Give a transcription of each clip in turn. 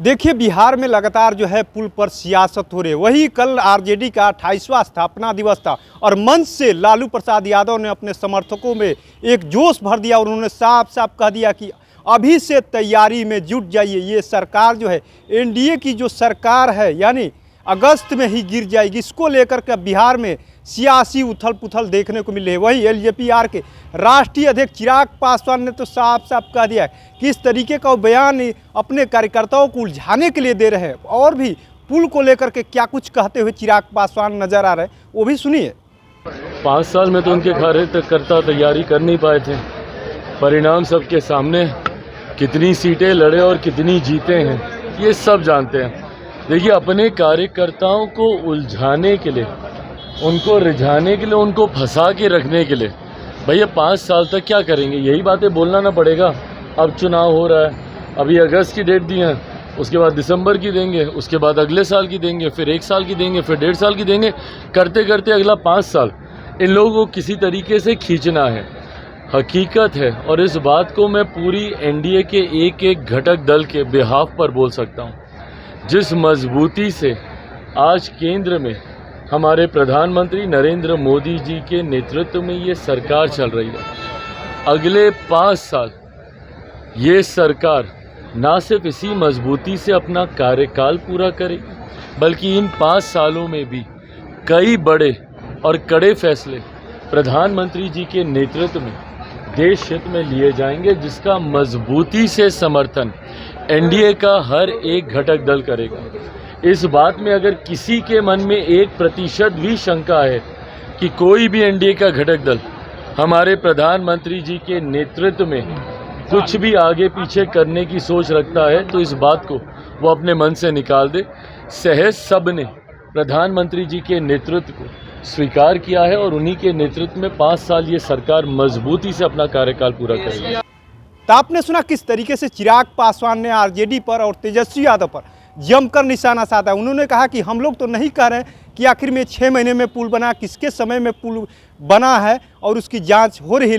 देखिए, बिहार में लगातार जो है पुल पर सियासत हो रही है। वही कल आरजेडी का 28वां स्थापना दिवस था और मंच से लालू प्रसाद यादव ने अपने समर्थकों में एक जोश भर दिया और उन्होंने साफ साफ कह दिया कि अभी से तैयारी में जुट जाइए। ये सरकार जो है एनडीए की जो सरकार है यानी अगस्त में ही गिर जाएगी। इसको लेकर के बिहार में सियासी उथल पुथल देखने को मिल रही है। वही एलजेपीआर के राष्ट्रीय अध्यक्ष चिराग पासवान ने तो साफ साफ कह दिया है कि इस तरीके का बयान अपने कार्यकर्ताओं को उलझाने के लिए दे रहे हैं। और भी पुल को लेकर के क्या कुछ कहते हुए चिराग पासवान नजर आ रहे हैं, वो भी सुनिए। 5 साल में तो उनके कार्यकर्ता तैयारी कर नहीं पाए थे। परिणाम सबके सामने, कितनी सीटें लड़े और कितनी जीते हैं ये सब जानते हैं। देखिए, अपने कार्यकर्ताओं को उलझाने के लिए, उनको रिझाने के लिए, उनको फंसा के रखने के लिए भैया 5 साल तक क्या करेंगे, यही बातें बोलना ना पड़ेगा। अब चुनाव हो रहा है, अभी अगस्त की डेट दी है, उसके बाद दिसंबर की देंगे, उसके बाद अगले साल की देंगे, फिर 1 साल की देंगे, फिर 1.5 साल की देंगे, करते करते अगला 5 साल इन लोगों को किसी तरीके से खींचना है। हकीकत है, और इस बात को मैं पूरी एनडीए के एक एक घटक दल के बिहाफ पर बोल सकता हूँ। जिस मजबूती से आज केंद्र में हमारे प्रधानमंत्री नरेंद्र मोदी जी के नेतृत्व में ये सरकार चल रही है, अगले 5 साल ये सरकार ना सिर्फ इसी मजबूती से अपना कार्यकाल पूरा करेगी, बल्कि इन 5 सालों में भी कई बड़े और कड़े फैसले प्रधानमंत्री जी के नेतृत्व में देश हित में लिए जाएंगे, जिसका मजबूती से समर्थन एनडीए का हर एक घटक दल करेगा। इस बात में अगर किसी के मन में 1% भी शंका है कि कोई भी एनडीए का घटक दल हमारे प्रधानमंत्री जी के नेतृत्व में कुछ भी आगे पीछे करने की सोच रखता है, तो इस बात को वो अपने मन से निकाल दे। सहज सब ने प्रधानमंत्री जी के नेतृत्व को स्वीकार किया है और उन्हीं के नेतृत्व में 5 साल ये सरकार मजबूती से अपना कार्यकाल पूरा करेगी। तो आपने सुना किस तरीके से चिराग पासवान ने आरजेडी पर और तेजस्वी यादव पर जमकर निशाना साधा। उन्होंने कहा कि हम लोग तो नहीं कह रहे कि आखिर में 6 महीने में पुल बना, किसके समय में पुल बना है और उसकी जांच हो रही है,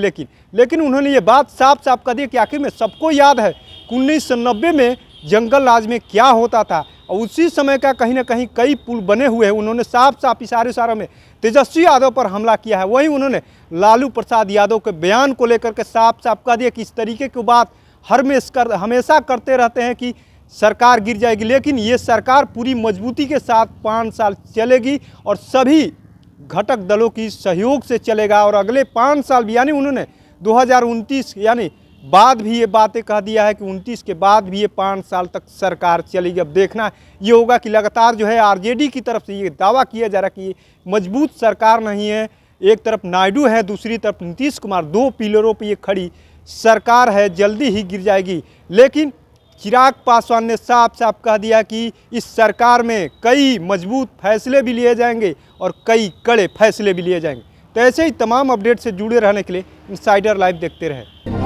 लेकिन उन्होंने ये बात साफ साफ कह दी कि आखिर में सबको याद है कि 1990 में जंगल राज में क्या होता था और उसी समय का कहीं ना कहीं कई पुल बने हुए हैं। उन्होंने साफ साफ इशारे में तेजस्वी यादव पर हमला किया है। वहीं उन्होंने लालू प्रसाद यादव के बयान को लेकर के साफ साफ कह दिया कि इस तरीके की बात हमेशा करते रहते हैं कि सरकार गिर जाएगी, लेकिन ये सरकार पूरी मजबूती के साथ 5 साल चलेगी और सभी घटक दलों की सहयोग से चलेगा। और अगले 5 साल भी, यानी उन्होंने 2029 यानी बाद भी ये बातें कह दिया है कि 29 के बाद भी ये 5 साल तक सरकार चलेगी। अब देखना ये होगा कि लगातार जो है आरजेडी की तरफ से ये दावा किया जा रहा है कि मजबूत सरकार नहीं है। एक तरफ नायडू है, दूसरी तरफ नीतीश कुमार, 2 पिलरों पर ये खड़ी सरकार है, जल्दी ही गिर जाएगी। लेकिन चिराग पासवान ने साफ साफ कह दिया कि इस सरकार में कई मजबूत फैसले भी लिए जाएंगे और कई कड़े फैसले भी लिए जाएंगे। तो ऐसे ही तमाम अपडेट से जुड़े रहने के लिए इनसाइडर लाइव देखते रहें।